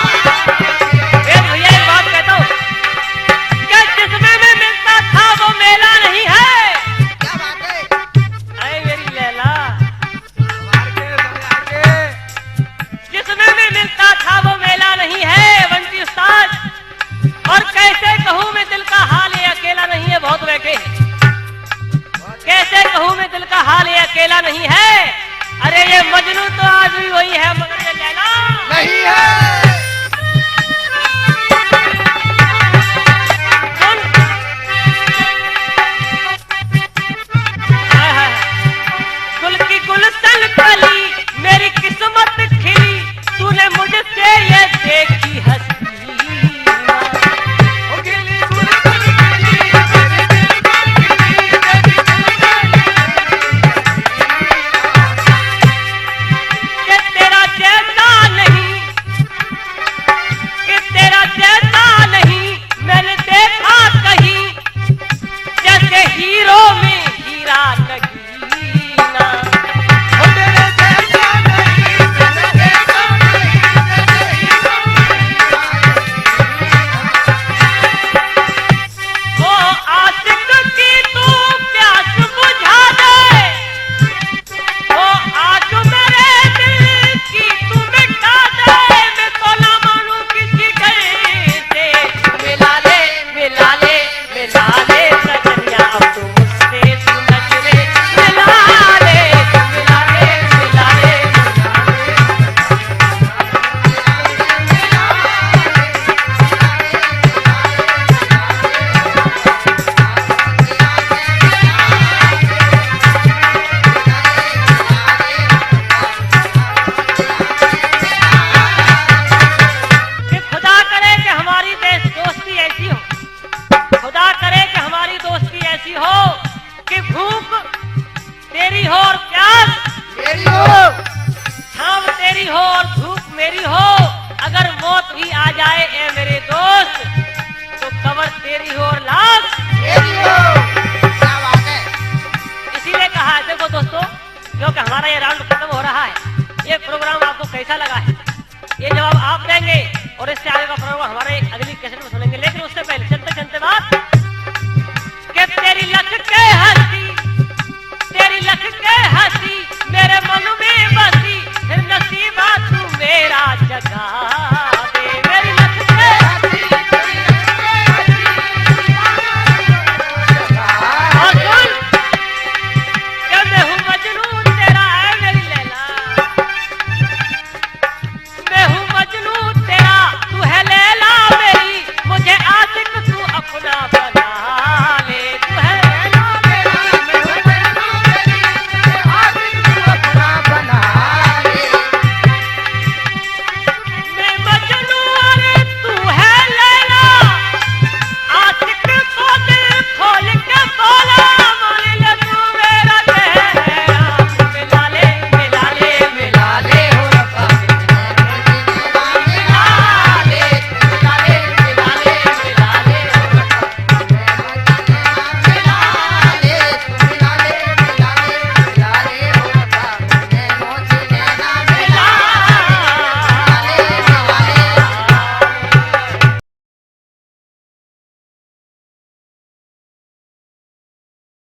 वेद भैया एक बात कहता हूँ, क्या जिसमें मैं मिलता था वो मेला नहीं है? क्या बात है? ऐ मेरी लैला, आगे समय आगे जिसमें मैं मिलता था वो मेला नहीं है बंटी उस्ताद। और कैसे कहूँ मैं दिल का हाल ये अकेला नहीं है, बहुत बैठे हैं। कैसे कहूँ मैं दिल का हाल ये अकेला नहीं है, अरे ये मजनू तो आज भी वही है मगर ये लैला नहीं है। सुन। हाय हाय। गुल की गुलशन कली मेरी किस्मत खिली, तूने मुझसे ये देखी हसीना। ओ गिली गुल कि तेरा जैसा नहीं, कि तेरा जैसा नहीं मैंने देखा कहीं, जैसे हीरो में हीरा नगीना। ओ तेरे जैसा नहीं, तेरे जैसा नहीं, ओ आशिक की तू प्यास बुझा दे, ओ आग मेरे दिल की तू मिटा दे, मैं तो ना मानू किसी डर से। मिला ले मिला ले मिला ले सजनिया, अब तू मुझसे तू नजरे मिला ले, मिला ले मिला ले कि खुदा करे कि हमारी दोस्ती ऐसी हो, खुदा करे कि हमारी दोस्ती ऐसी हो कि भूख तेरी हो और प्यास मेरी हो। छांव तेरी हो और धूप मेरी हो। अगर मौत भी आ जाए ए मेरे दोस्त, तो कब्र तेरी हो और लाश मेरी हो। क्या बात है? इसीलिए कहा है। देखो दोस्तों, क्योंकि हमारा ये राउंड खत्म हो रहा है, ये प्रोग्राम आपको कैसा लगा है ये जवाब आप देंगे, और इससे आगे का प्रोग्राम हमारे अगली कैसेट में सुनेंगे। लेकिन उससे पहले चलते चलते बात कि तेरी लख के हंसी, तेरी लख के हंसी मेरे मन में बसी,